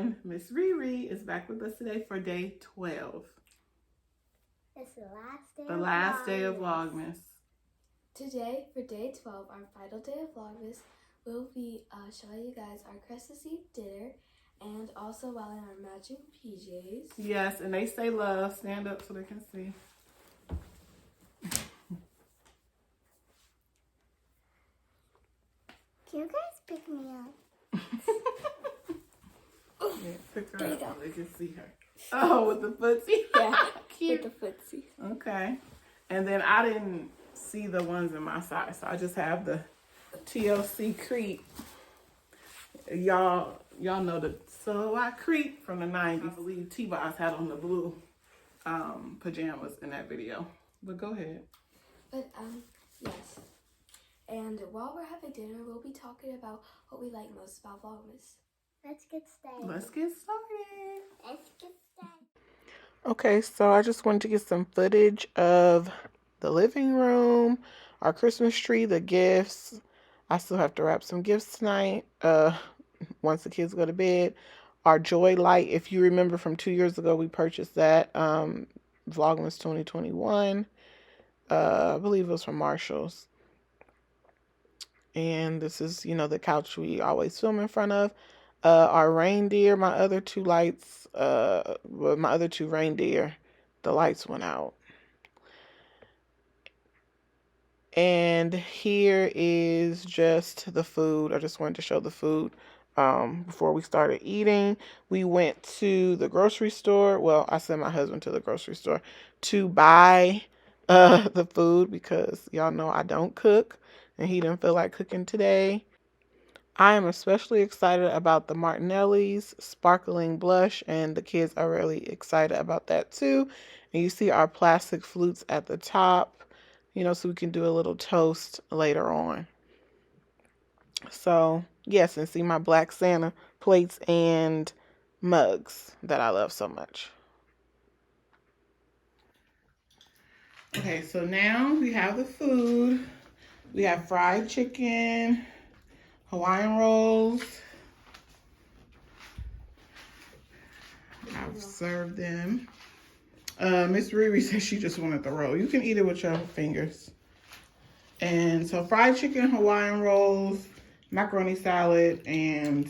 and Miss Riri is back with us today for day 12. It's the last day. The last day of Vlogmas. Today, for day 12, our final day of Vlogmas, we'll be showing you guys our Christmas Eve dinner and also wearing our matching PJs. Yes, and they say love. Stand up so they can see. Can you guys pick me up? Yeah, pick her up so they can see her. Oh, with the footsie? Yeah, Cute. with the footsie. Okay. And then I didn't see the ones in my size, so I just have the TLC Creep. Y'all know the So I Creep from the 90s. I believe T-Boz had on the blue pajamas in that video. But go ahead. But, yes. And while we're having dinner, we'll be talking about what we like most about Vlogmas. Let's get started. Let's get started. Okay, so I just wanted to get some footage of the living room, our Christmas tree, the gifts. I still have to wrap some gifts tonight, once the kids go to bed. Our joy light, if you remember from 2 years ago, we purchased that, Vlogmas 2021. I believe it was from Marshall's. And this is, the couch we always film in front of. Our reindeer, my other two lights, my other two reindeer, the lights went out. And here is just the food. I just wanted to show the food before we started eating. We went to the grocery store. Well, I sent my husband to the grocery store to buy the food because y'all know I don't cook and he didn't feel like cooking today. I am especially excited about the Martinelli's sparkling blush, and the kids are really excited about that too. And you see our plastic flutes at the top, so we can do a little toast later on. So, yes, and see my black Santa plates and mugs that I love so much. Okay, so now we have the food. We have fried chicken, Hawaiian rolls. I've served them. Miss Riri said she just wanted the roll. You can eat it with your fingers. And so fried chicken, Hawaiian rolls, macaroni salad, and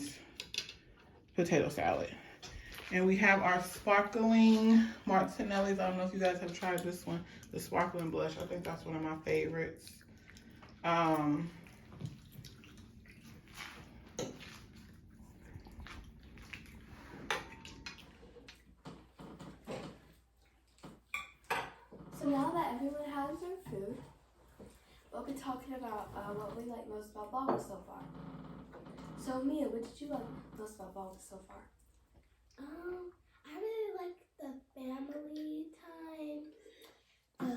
potato salad. And we have our sparkling Martinelli's. I don't know if you guys have tried this one, the sparkling blush. I think that's one of my favorites. So now that everyone has their food, we'll be talking about what we like most about Vlogmas so far. So Mia, what did you like most about Vlogmas so far? I really like the family time. The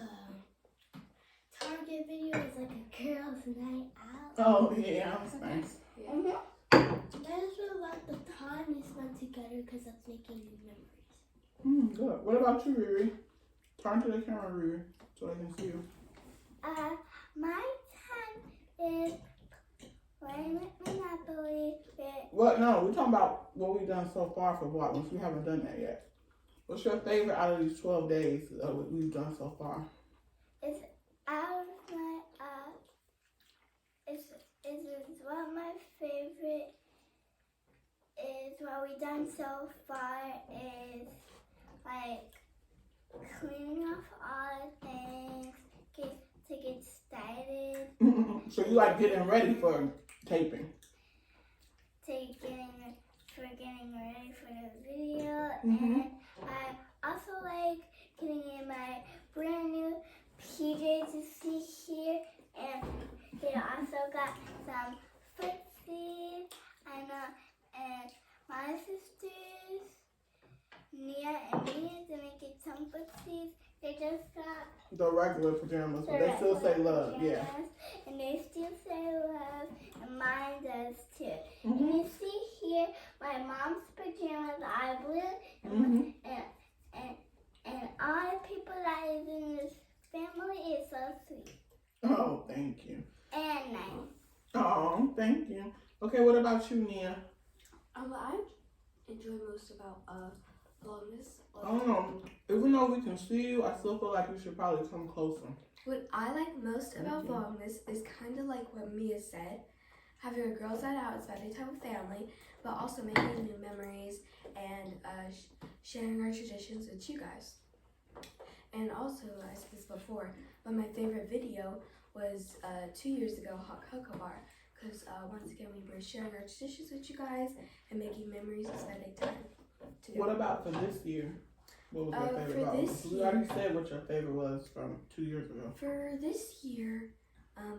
Target video is like a girls' night out. Oh, yeah, that's nice. Yeah. I just really like the time we spent together because that's making new memories. Good. What about you, Riri? Turn to the camera, Riri, so I can see you. My time is playing with Monopoly. What? No, we're talking about what we've done so far for Vlogmas. We haven't done that yet. What's your favorite out of these 12 days of what we've done so far? It's out of my is what my favorite is. What we've done so far is like cleaning off all the things to get started. So you like getting ready for taping? Getting ready for the video, and I also like getting in my brand new PJs you see here, and they also got some footsies. I know, and my sisters Nia and Mia didn't get some footsies. They just got the regular pajamas, but they still say love, pajamas, yeah. And they still say love, and mine does too. And you see here, my mom's pajamas are blue, and all the people that is in this family is so sweet. Oh, thank you. And nice. Oh, thank you. Okay, what about you, Nia? I enjoy most about Vlogmas? I don't know. Even though we can see you, I still feel like you should probably come closer. What I like most about Vlogmas is kind of like what Mia said. Having a girls' night out, spending time with family, but also making new memories and sharing our traditions with you guys. And also, I said this before, but my favorite video was 2 years ago, Hot Cocoa Bar. Because once again, we were sharing our traditions with you guys and making memories and spending time together. What about for this year? What was your favorite for about this it? We already said what your favorite was from 2 years ago. For this year,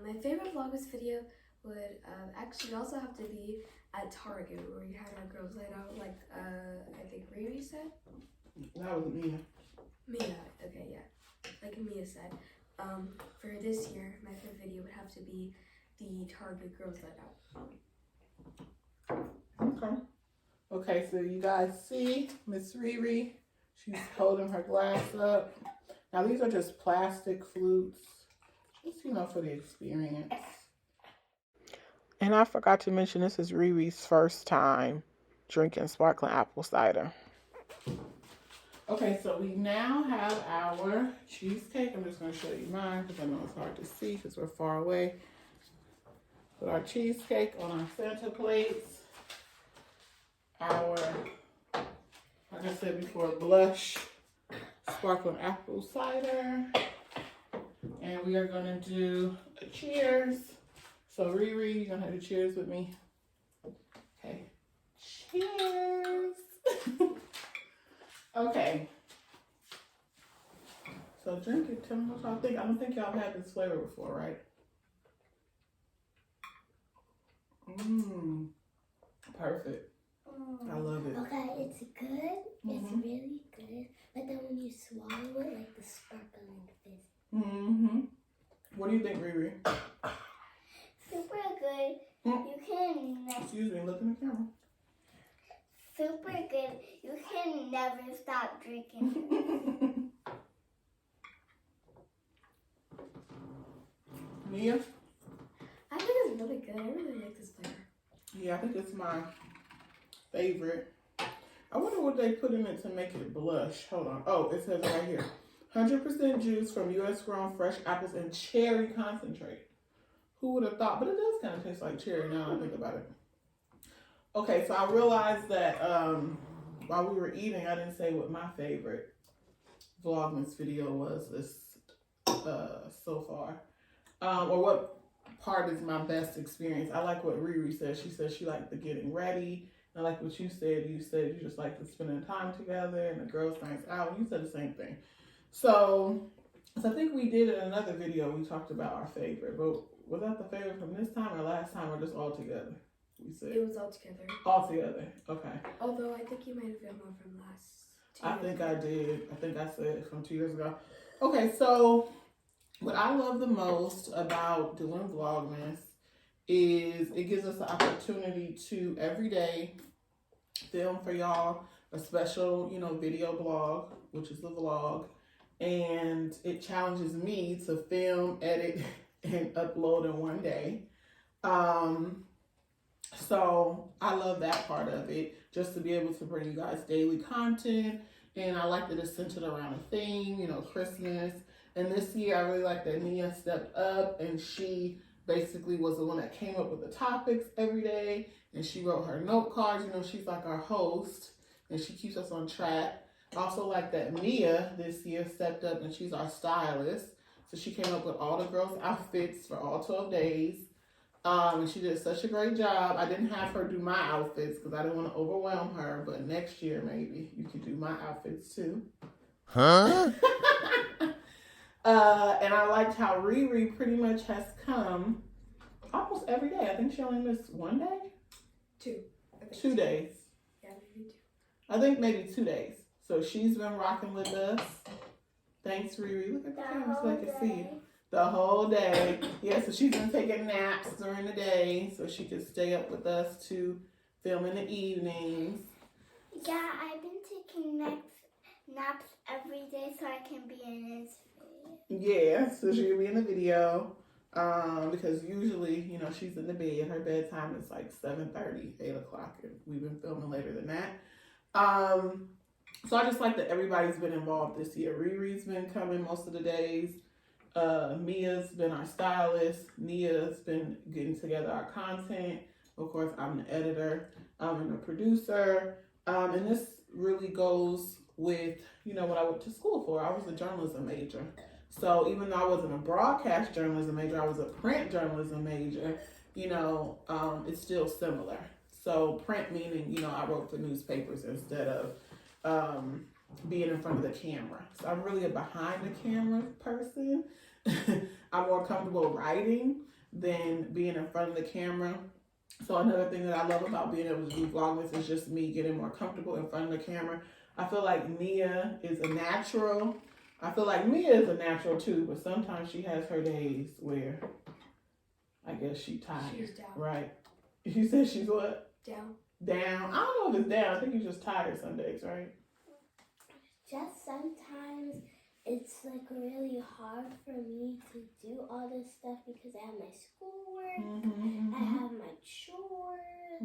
my favorite Vlogmas video would actually also have to be at Target, where we had our girls' night out, like I think Riri said. That was Mia. Mia, okay, yeah, like Mia said. For this year, my favorite video would have to be the Target girls' night out. Okay. Okay, so you guys see Miss Riri. She's holding her glass up. Now these are just plastic flutes, just for the experience. And I forgot to mention this is Riri's first time drinking sparkling apple cider. Okay, so we now have our cheesecake. I'm just going to show you mine because I know it's hard to see because we're far away. Put our cheesecake on our center plates. Our, like I said before, blush sparkling apple cider. And we are going to do a cheers. So Riri, you're going to have to cheers with me. Okay. Cheers. Okay. So drink it. Tell me what y'all think. I don't think y'all have had this flavor before, right? Mmm. Perfect. I love it. Okay, it's good. It's really good. But then when you swallow it, like the sparkling fizz. Mm-hmm. What do you think, Riri? Super good. You can. Excuse me, look in the camera. Super good. You can never stop drinking. Mia? I think it's really good. I really like this flavor. Yeah, I think it's my favorite. I wonder what they put in it to make it blush. Hold on. Oh, it says right here. 100% juice from U.S. grown fresh apples and cherry concentrate. Who would have thought? But it does kind of taste like cherry now that I think about it. Okay, so I realized that while we were eating, I didn't say what my favorite Vlogmas video was this so far. Or what part is my best experience. I like what Riri said. She said she liked the getting ready. I like what you said. You said you just like the spending time together and the girls' nights out. You said the same thing. So I think we did in another video, we talked about our favorite. But was that the favorite from this time or last time or just all together? We said It was all together. all together. Okay. Although I think you might have done one from last 2 I years think ago. I did. I think I said it from 2 years ago. Okay, so what I love the most about doing Vlogmas is it gives us the opportunity to every day film for y'all a special, video blog, which is the vlog. And it challenges me to film, edit, and upload in one day. So I love that part of it, just to be able to bring you guys daily content. And I like that it's centered around a theme, Christmas. And this year I really like that Nia stepped up and she basically was the one that came up with the topics every day. And she wrote her note cards. She's like our host and she keeps us on track. I also like that Mia this year stepped up and she's our stylist. So she came up with all the girls' outfits for all 12 days. And she did such a great job. I didn't have her do my outfits because I didn't want to overwhelm her. But next year, maybe you could do my outfits too. Huh? And I liked how Riri pretty much has come almost every day. I think she only missed one day? 2. 2 days. Yeah, maybe 2. I think maybe 2 days. So she's been rocking with us. Thanks, Riri. Look at the camera so I can see you. The whole day. Yeah, so she's been taking naps during the day so she could stay up with us to film in the evenings. Yeah, I've been taking naps every day so I can be in this video. Yeah, so she'll be in the video. Because usually, she's in the bed. Her bedtime is like 7:30, 8 o'clock. And we've been filming later than that. So I just like that everybody's been involved this year. Riri's been coming most of the days. Mia's been our stylist. Nia's been getting together our content. Of course, I'm the editor and the producer. And this really goes with, what I went to school for. I was a journalism major. So even though I wasn't a broadcast journalism major, I was a print journalism major, it's still similar. So print meaning, I wrote for newspapers instead of being in front of the camera. So I'm really a behind the camera person. I'm more comfortable writing than being in front of the camera. So another thing that I love about being able to do Vlogmas is just me getting more comfortable in front of the camera. I feel like Nia is a natural. I feel like Mia is a natural too, but sometimes she has her days where I guess she's tired. She's down. Right. You said she's what? Down. Down. I don't know if it's down. I think you're just tired some days, right? Just sometimes it's like really hard for me to do all this stuff because I have my schoolwork, I have my chores,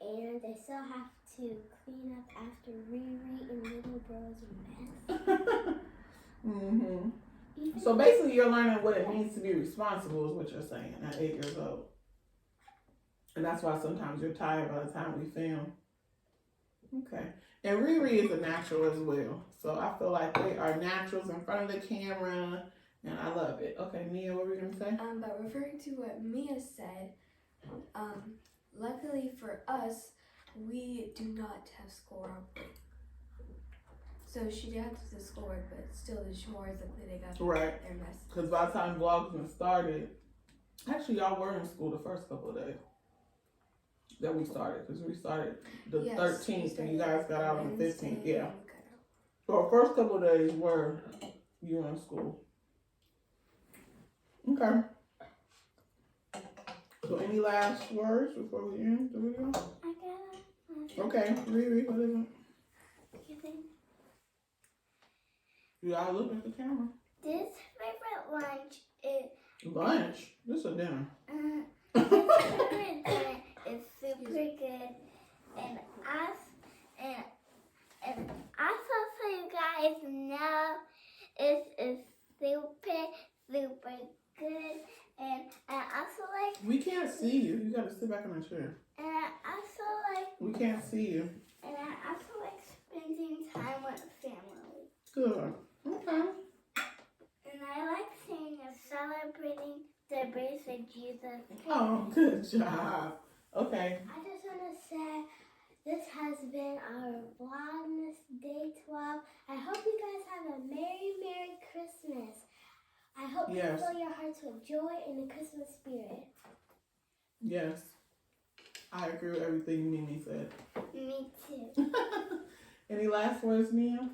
and I still have to clean up after Riri and little bro's mess. So basically, you're learning what it means to be responsible, is what you're saying at 8 years old. And that's why sometimes you're tired by the time we film. Okay. And Riri is a natural as well. So I feel like they are naturals in front of the camera, and I love it. Okay, Nia, what were you going to say? But referring to what Mia said, luckily for us, we do not have school around break. So she did have to do schoolwork, but still the chores that they got Right. their mess. Because by the time Vlogmas started, actually y'all were in school the first couple of days that we started. Because we started the 13th and you guys got out on the 15th. Yeah. So our first couple of days were you in school. Okay. So any last words before we end the video? I got it. Okay, Riri, what is it? Okay. You gotta look at the camera. This favorite lunch is Lunch? This is a dinner. this favorite dinner is super good, and also so you guys know it is super good, and I also like. We can't see you. You gotta sit back in the chair. And I also like. We can't see you. And I also like spending time with family. Good. Okay. And I like saying and celebrating the birth of Jesus. Oh, good job. Okay. I just want to say this has been our Vlogmas Day 12. I hope you guys have a Merry Christmas. I hope you fill your hearts with joy and the Christmas spirit. Yes. I agree with everything Mimi said. Me too. Any last words, Nia?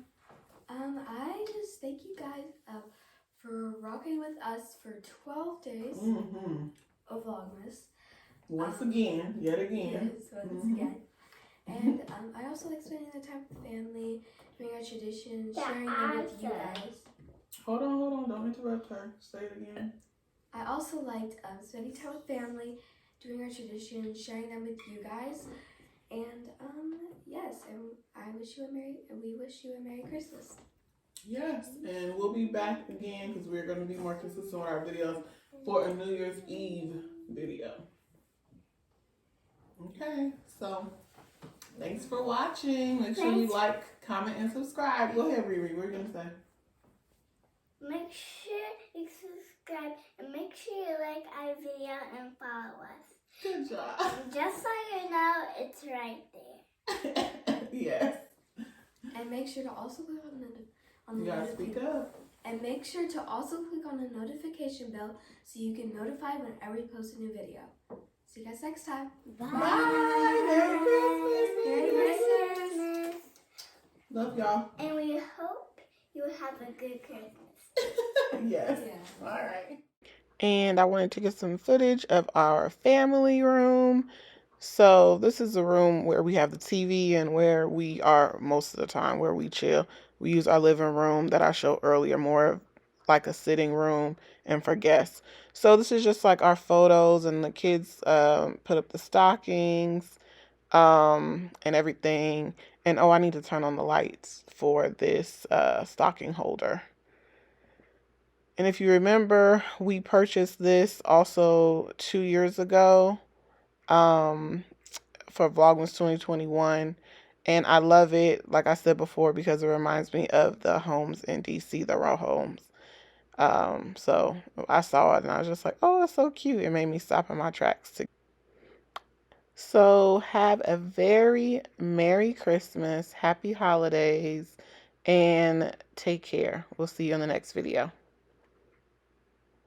I just thank you guys for rocking with us for 12 days of Vlogmas. Once again, yet again. Yes, once again. And I also like spending the time with family, doing our traditions, sharing them with you guys. Hold on, don't interrupt her. Say it again. I also liked spending time with family, doing our traditions, sharing them with you guys. And yes, and we wish you a Merry Christmas. Yes, and we'll be back again because we're going to be more consistent with our videos for a New Year's Eve video. Okay, so thanks for watching. Make sure you like, comment, and subscribe. Go ahead, Riri. What are you going to say? Make sure you subscribe and make sure you like our video and follow us. Good job. And just so you know, it's right there. Yes. And make sure to also click on the You gotta speak up. And make sure to also click on the notification bell so you get notified whenever we post a new video. See you guys next time. Bye. Bye. Merry Christmas. Merry Christmas. Love y'all. And we hope you have a good Christmas. Yes. Yeah. All right. And I wanted to get some footage of our family room. So this is the room where we have the TV and where we are most of the time, where we chill. We use our living room that I showed earlier, more of like a sitting room and for guests. So this is just like our photos, and the kids put up the stockings. and everything. And oh, I need to turn on the lights for this stocking holder. And if you remember, we purchased this also 2 years ago for Vlogmas 2021. And I love it, like I said before, because it reminds me of the homes in DC, the row homes. So I saw it and I was just like, oh, that's so cute. It made me stop in my tracks. So have a very Merry Christmas, Happy Holidays, and take care. We'll see you in the next video.